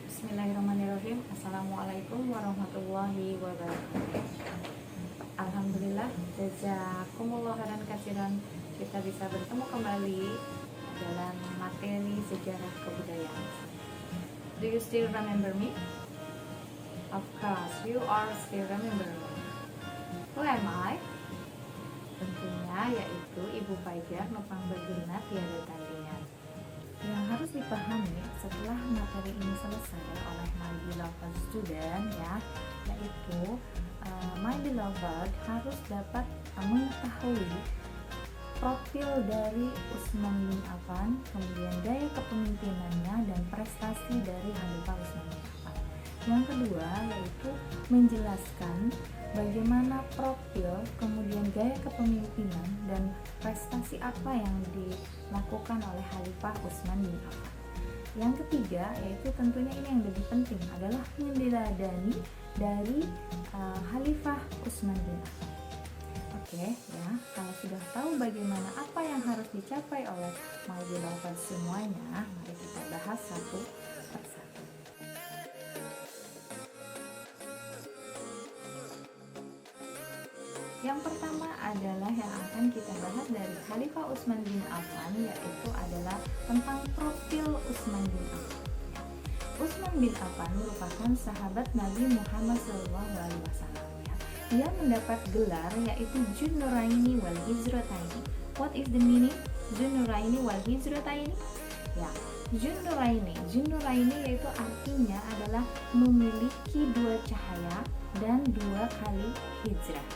Bismillahirrahmanirrahim. Assalamualaikum warahmatullahi wabarakatuh. Alhamdulillah, jazakumullah khairan katsiran, kita bisa bertemu kembali dalam materi sejarah kebudayaan. Do you still remember me? Of course, you are still remember me. Who am I? Tentunya yaitu Ibu Fajar Nopang Berguna tiada tandingan. Yang harus dipahami setelah materi ini selesai oleh my beloved student yaitu my beloved harus dapat mengetahui profil dari Utsman bin Affan, kemudian gaya kepemimpinannya dan prestasi dari Khalifah Utsman bin Affan. Yang kedua yaitu menjelaskan bagaimana profil, kemudian gaya kepemimpinan dan prestasi apa yang dilakukan oleh Khalifah Utsman bin Affan. Yang ketiga yaitu tentunya ini yang lebih penting adalah meneladani dari Khalifah Utsman bin Affan. Oke, ya, kalau sudah tahu bagaimana apa yang harus dicapai oleh my beloved semuanya, mari kita bahas satu persatu. Yang pertama adalah yang akan kita bahas dari Khalifah Utsman bin Affan, yaitu adalah tentang profil Utsman bin Affan. Utsman bin Affan merupakan sahabat Nabi Muhammad SAW. Dia mendapat gelar yaitu Dzun-Nuraini wal Hijrataini. What is the meaning? Dzun-Nuraini wal Hijrataini? Ya, Dzun-Nuraini yaitu artinya adalah memiliki dua cahaya dan dua kali hijrah.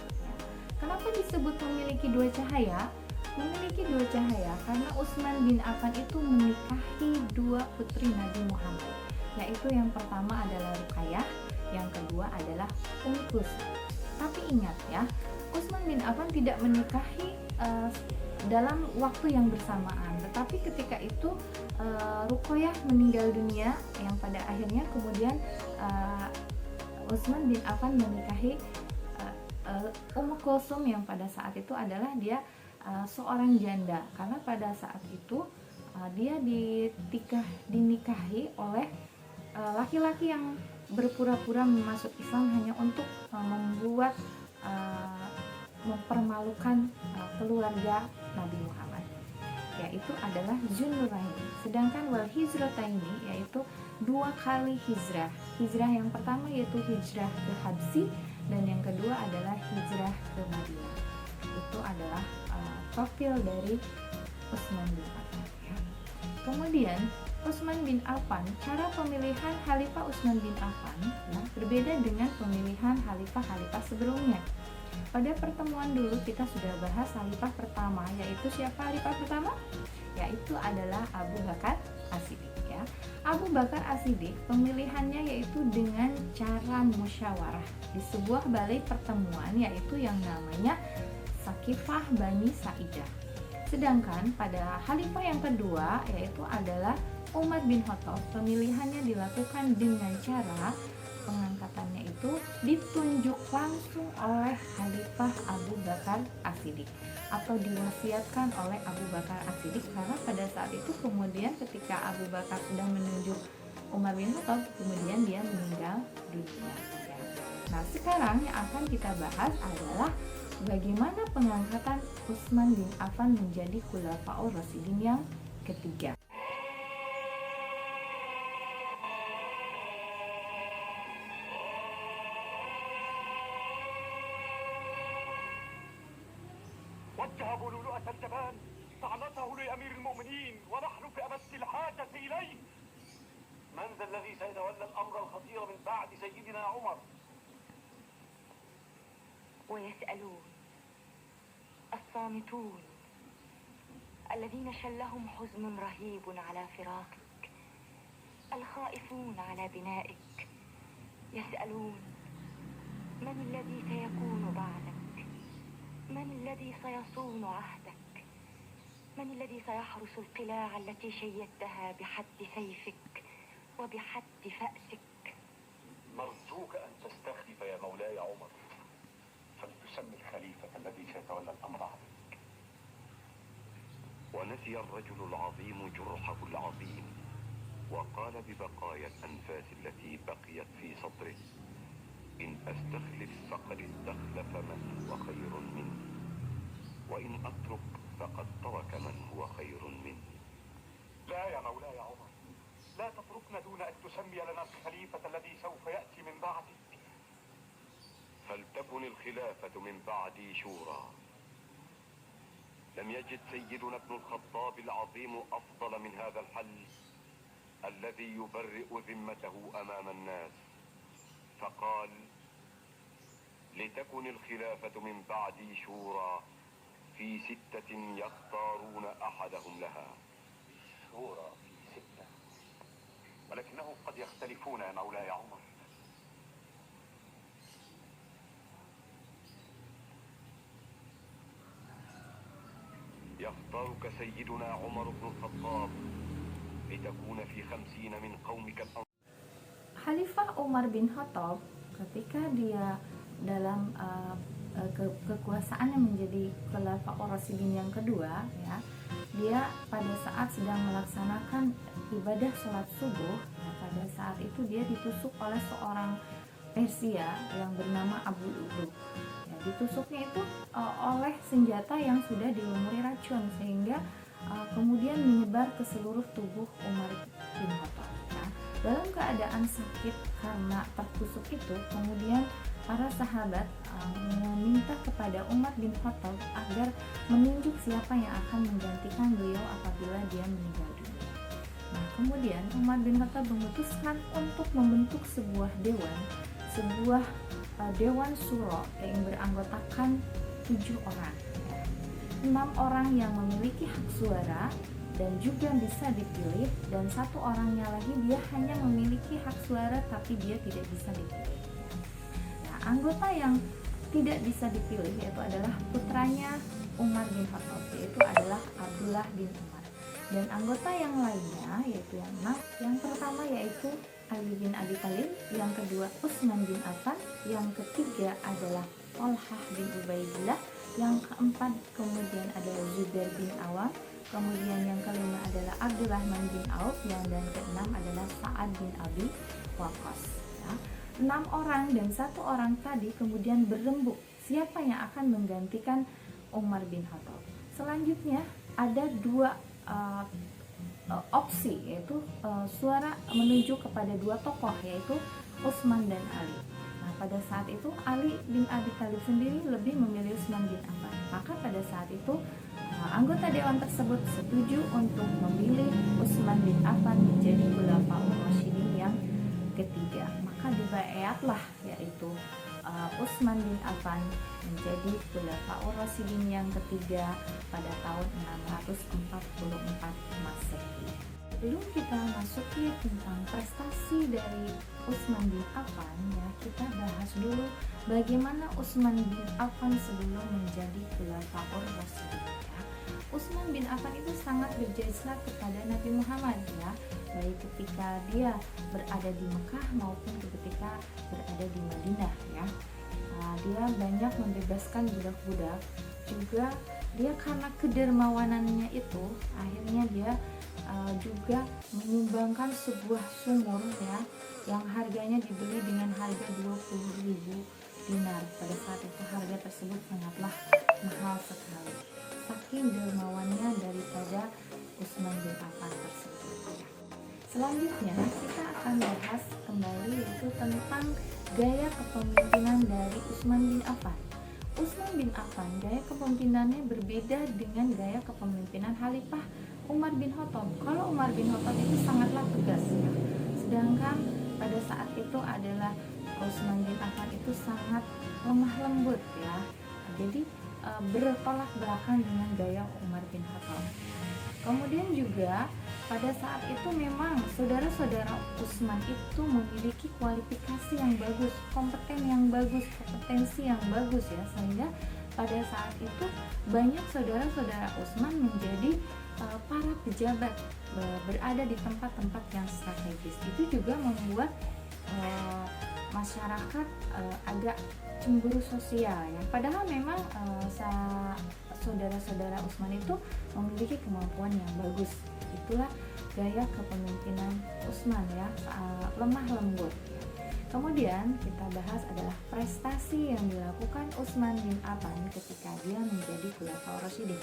Kenapa disebut memiliki dua cahaya? Memiliki dua cahaya karena Utsman bin Affan itu menikahi dua putri Nabi Muhammad, yaitu yang pertama adalah Ruqayyah, yang kedua adalah Kulsum. Tapi ingat ya, Utsman bin Affan tidak menikahi dalam waktu yang bersamaan, tetapi ketika itu Ruqayyah meninggal dunia, yang pada akhirnya kemudian Utsman bin Affan menikahi Ummu Kulsum yang pada saat itu adalah dia seorang janda, karena pada saat itu dia dinikahi oleh laki-laki yang berpura-pura masuk Islam hanya untuk membuat mempermalukan keluarga Nabi Muhammad, yaitu adalah Dzun-Nuraini. Sedangkan wal Hijrataini yaitu dua kali hijrah. Hijrah yang pertama yaitu hijrah ke Habsyi dan yang kedua adalah hijrah ke Madinah. Itu adalah profil dari Utsman bin Affan. Kemudian Utsman bin Affan, cara pemilihan Khalifah Utsman bin Affan berbeda dengan pemilihan khalifah-khalifah sebelumnya. Pada pertemuan dulu kita sudah bahas khalifah pertama, yaitu siapa khalifah pertama? Yaitu adalah Abu Bakar As-Siddiq. Abu Bakar As-Siddiq pemilihannya yaitu dengan cara musyawarah di sebuah balai pertemuan, yaitu yang namanya Sakifah Bani Sa'idah. Sedangkan pada khalifah yang kedua yaitu adalah Umar bin Khattab, pemilihannya dilakukan dengan cara pengangkatannya itu ditunjuk langsung oleh Khalifah Abu Bakar As-Siddiq atau diwasiatkan oleh Abu Bakar As-Siddiq, karena pada saat itu kemudian ketika Abu Bakar sedang menunjuk Umar bin Khattab, kemudian dia meninggal dunia. Nah, sekarang yang akan kita bahas adalah bagaimana pengangkatan Utsman bin Affan menjadi Khulafaur Rasyidin yang ketiga. وجه أبو لؤلؤة الجبان طعنته لأمير المؤمنين ونحن في أمس الحاجة إليه. من ذا الذي سيتولى الأمر الخطير من بعد سيدنا عمر؟ ويسألون، الصامتون الذين شلهم حزن رهيب على فراقك، الخائفون على بنائك، يسألون من الذي سيكون بعدك؟ من الذي سيصون عهدك؟ من الذي سيحرس القلاع التي شيدتها بحد سيفك وبحد فأسك؟ نرجوك أن تستخلف يا مولاي عمر، فلتسمي الخليفة الذي سيتولى الأمر عليك. ونسي الرجل العظيم جرحه العظيم، وقال ببقايا الأنفاس التي بقيت في صدره: إن أستخلف فقد استخلف من هو خير مني، وإن أترك فقد ترك من هو خير مني. لا يا مولاي عمر، لا تتركنا دون أن تسمي لنا الخليفة الذي سوف يأتي من بعدك. فلتكن الخلافة من بعدي شورى. لم يجد سيدنا ابن الخطاب العظيم أفضل من هذا الحل الذي يبرئ ذمته أمام الناس، فقال: لتكن الخلافة من بعدي شورى في 6 يختارون أحدهم لها. شورى في 6، ولكنهم قد يختلفون يا مولاي عمر. يختارك سيدنا عمر بن الخطاب لتكون في 50 من قومك الأنصار. Khalifah Umar bin Khattab ketika dia dalam kekuasaannya menjadi Khulafaur Rasyidin yang kedua, ya, dia pada saat sedang melaksanakan ibadah sholat subuh, ya, pada saat itu dia ditusuk oleh seorang Persia yang bernama Abu Lu'lu. Ya, ditusuknya itu oleh senjata yang sudah dilumuri racun sehingga kemudian menyebar ke seluruh tubuh Umar bin Khattab. Ya. Dalam keadaan sakit karena tertusuk itu, kemudian para sahabat meminta kepada Umar bin Khattab agar menunjuk siapa yang akan menggantikan beliau apabila dia meninggal dunia. Nah, kemudian Umar bin Khattab memutuskan untuk membentuk sebuah dewan syuro yang beranggotakan 7 orang. 6 orang yang memiliki hak suara dan juga bisa dipilih, dan 1 orangnya lagi dia hanya memiliki hak suara tapi dia tidak bisa dipilih. Nah, anggota yang tidak bisa dipilih yaitu adalah putranya Umar bin Khattab, yaitu adalah Abdullah bin Umar. Dan anggota yang lainnya yaitu yang pertama yaitu Ali bin Abi Thalib, yang kedua Utsman bin Affan, yang ketiga adalah Thalhah bin Ubaidillah, yang keempat kemudian adalah Zubair bin Awam, kemudian yang kelima adalah Abdurrahman bin Auf, yang dan keenam adalah Sa'ad bin Abi Waqqas. Ya. 6 orang dan 1 orang tadi kemudian berembuk siapa yang akan menggantikan Umar bin Khattab. Selanjutnya ada 2 opsi, yaitu suara menuju kepada 2 tokoh, yaitu Utsman dan Ali. Nah, pada saat itu Ali bin Abi Thalib sendiri lebih memilih Utsman bin Affan. Maka pada saat itu anggota dewan tersebut setuju untuk memilih Utsman bin Affan menjadi Khulafaur Rasyidin yang ketiga. Maka dibaiatlah yaitu Utsman bin Affan menjadi Khulafaur Rasyidin yang ketiga pada tahun 644 Masehi. Sebelum kita masuki tentang prestasi dari Utsman bin Affan, ya, kita bahas dulu bagaimana Utsman bin Affan sebelum menjadi Khulafaur Rasyidin. Ya. Utsman bin Affan itu sangat berjasa kepada Nabi Muhammad, ya, baik ketika dia berada di Mekah maupun ketika berada di Madinah, ya. Dia banyak membebaskan budak-budak, juga dia karena kedermawanannya itu akhirnya dia juga menyumbangkan sebuah sumur, ya, yang harganya dibeli dengan harga 20.000 dinar. Pada saat itu harga tersebut sangatlah mahal sekali, saking dermawannya daripada Utsman bin Affan tersebut. Selanjutnya kita akan bahas kembali yaitu tentang gaya kepemimpinan dari Utsman bin Affan. Utsman bin Affan gaya kepemimpinannya berbeda dengan gaya kepemimpinan Khalifah Umar bin Khattab. Kalau Umar bin Khattab itu sangatlah tegas, ya. Sedangkan pada saat itu adalah Utsman bin Affan itu sangat lemah lembut ya. Jadi bertolak belakang dengan gaya Umar bin Khattab. Kemudian juga pada saat itu memang saudara-saudara Utsman itu memiliki kualifikasi yang bagus, kompetensi yang bagus ya, sehingga pada saat itu banyak saudara-saudara Utsman menjadi para pejabat, berada di tempat-tempat yang strategis. Itu juga membuat masyarakat agak cemburu sosial ya. Padahal memang saudara-saudara Utsman itu memiliki kemampuan yang bagus. Itulah gaya kepemimpinan Utsman ya, lemah lembut. Kemudian kita bahas adalah prestasi yang dilakukan Utsman bin Affan ketika dia menjadi Khulafaur Rasyidin.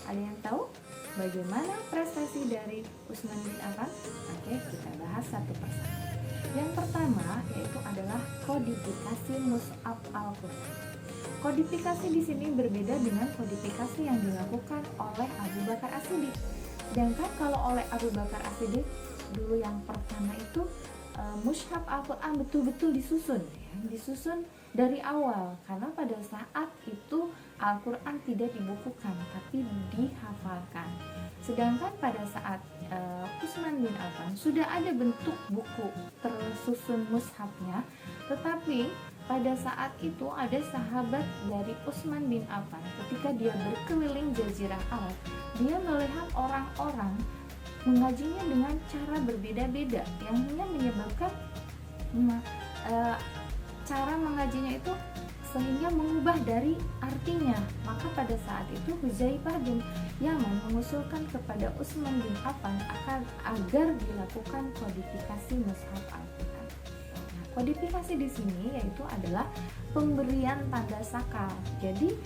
Ada yang tahu bagaimana prestasi dari Utsman bin Affan? Oke, kita bahas satu persatu. Yang pertama yaitu adalah kodifikasi Mushaf Al-Quran. Kodifikasi di sini berbeda dengan kodifikasi yang dilakukan oleh Abu Bakar As-Siddiq. Sedangkan kalau oleh Abu Bakar As-Siddiq dulu yang pertama itu Mushaf Al-Quran betul-betul disusun dari awal, karena pada saat itu Al-Quran tidak dibukukan tapi dihafalkan. Sedangkan pada saat Utsman bin Affan sudah ada bentuk buku tersusun mushafnya, tetapi pada saat itu ada sahabat dari Utsman bin Affan ketika dia berkeliling Jazirah Arab, dia melihat orang-orang mengajinya dengan cara berbeda-beda yang hingga menyebabkan cara mengajinya itu sehingga mengubah dari artinya. Maka pada saat itu Hudzaifah bin Yaman mengusulkan kepada Utsman bin Affan agar dilakukan kodifikasi Mushaf Al-Quran. Nah, kodifikasi di sini yaitu adalah pemberian tanda sakal. Jadi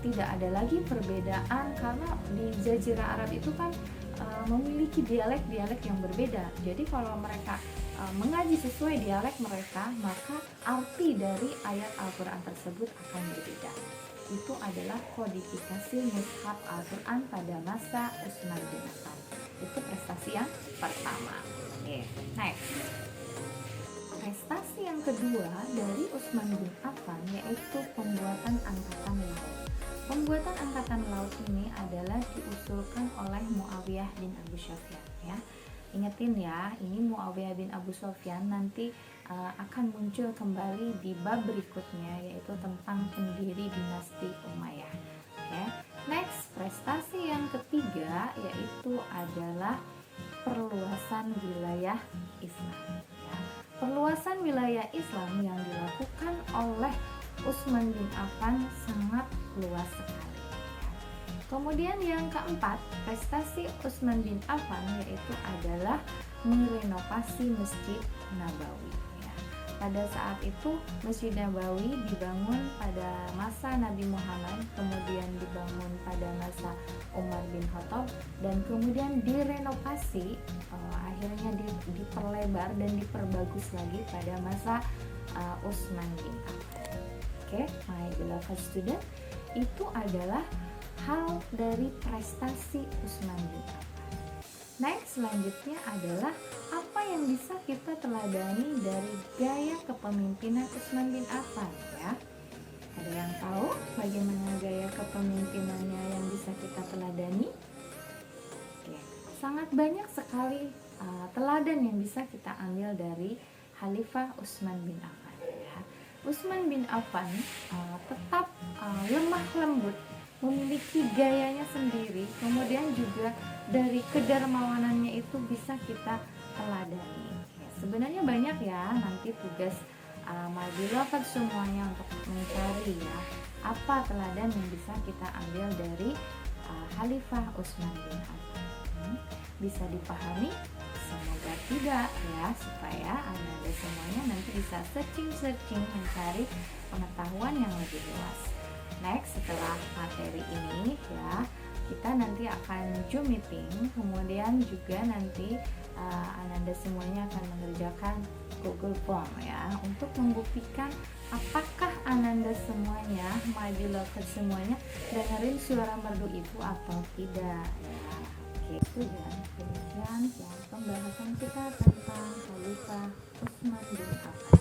tidak ada lagi perbedaan, karena di Jazirah Arab itu kan memiliki dialek-dialek yang berbeda. Jadi kalau mereka mengaji sesuai dialek mereka, maka arti dari ayat Al-Quran tersebut akan berbeda. Itu adalah kodifikasi Mushaf Al-Quran pada masa Utsman bin Affan. Itu prestasi yang pertama. Next, prestasi yang kedua dari Utsman bin Affan yaitu pembuatan angkatan laut. Pembuatan angkatan laut ini adalah diusulkan oleh Muawiyah bin Abu Sufyan ya. Ingetin ya, ini Muawiyah bin Abu Sufyan nanti akan muncul kembali di bab berikutnya, yaitu tentang pendiri dinasti Umayyah. Oke. Next, prestasi yang ketiga yaitu adalah perluasan wilayah Islam ya. Perluasan wilayah Islam yang dilakukan oleh Utsman bin Affan sangat luas sekali ya. Kemudian yang keempat, prestasi Utsman bin Affan yaitu adalah merenovasi Masjid Nabawi ya. Pada saat itu Masjid Nabawi dibangun pada masa Nabi Muhammad, kemudian dibangun pada masa Umar bin Khattab, dan kemudian direnovasi, akhirnya diperlebar dan diperbagus lagi pada masa Utsman bin Affan. Oke, my beloved student, itu adalah hal dari prestasi Utsman bin Affan. Next, selanjutnya adalah apa yang bisa kita teladani dari gaya kepemimpinan Utsman bin Affan ya. Ada yang tahu bagaimana gaya kepemimpinannya yang bisa kita teladani? Oke, sangat banyak sekali teladan yang bisa kita ambil dari Khalifah Utsman bin Affan. Utsman bin Affan tetap lemah lembut, memiliki gayanya sendiri, kemudian juga dari kedermawanannya itu bisa kita teladani. Ya, sebenarnya banyak ya nanti tugas my beloved semuanya untuk mencari ya apa teladan yang bisa kita ambil dari Khalifah Utsman bin Affan. Bisa dipahami? Semoga tidak ya, supaya Anda semuanya nanti bisa searching mencari pengetahuan yang lebih luas. Next, setelah materi ini ya, kita nanti akan Zoom meeting, kemudian juga nanti Anda semuanya akan mengerjakan Google Form ya, untuk membuktikan apakah Ananda semuanya, my beloved semuanya, dengerin suara merdu ibu atau tidak ya. Oke, student, demikian ya pembahasan kita tentang Khalifah Utsman bin Affan.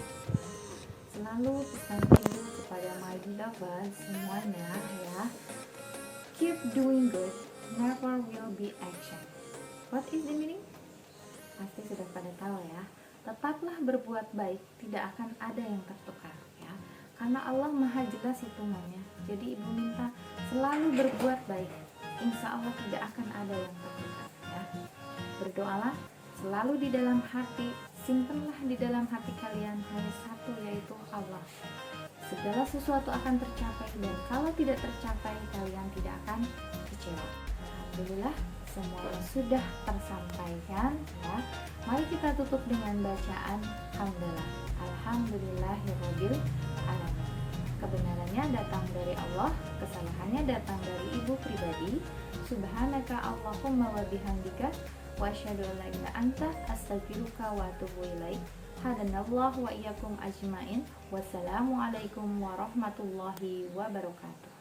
selalu pesan ibu kepada my beloved semuanya ya, keep doing good, never will be action. What is the meaning? Pasti sudah pada tahu ya. Tetaplah berbuat baik, tidak akan ada yang tertukar ya. Karena Allah Maha jelas hitungannya. Jadi ibu minta selalu berbuat baik. Insya Allah tidak akan ada yang tertukar ya. Berdoalah selalu di dalam hati, simpanlah di dalam hati kalian hanya satu, yaitu Allah. Segala sesuatu akan tercapai, dan kalau tidak tercapai kalian tidak akan kecewa. Alhamdulillah semuanya sudah tersampaikan ya. Mari kita tutup dengan bacaan hamdalah. Alhamdulillahirabbil alamin. Kebenarannya datang dari Allah, kesalahannya datang dari ibu pribadi. Subhanaka Allahumma wa bihamdika wa asyhadu an la ilaha illa anta astaghfiruka wa atubu ilaik. Hadanallahu wa iyyakum ajmain. Wassalamualaikum warahmatullahi wabarakatuh.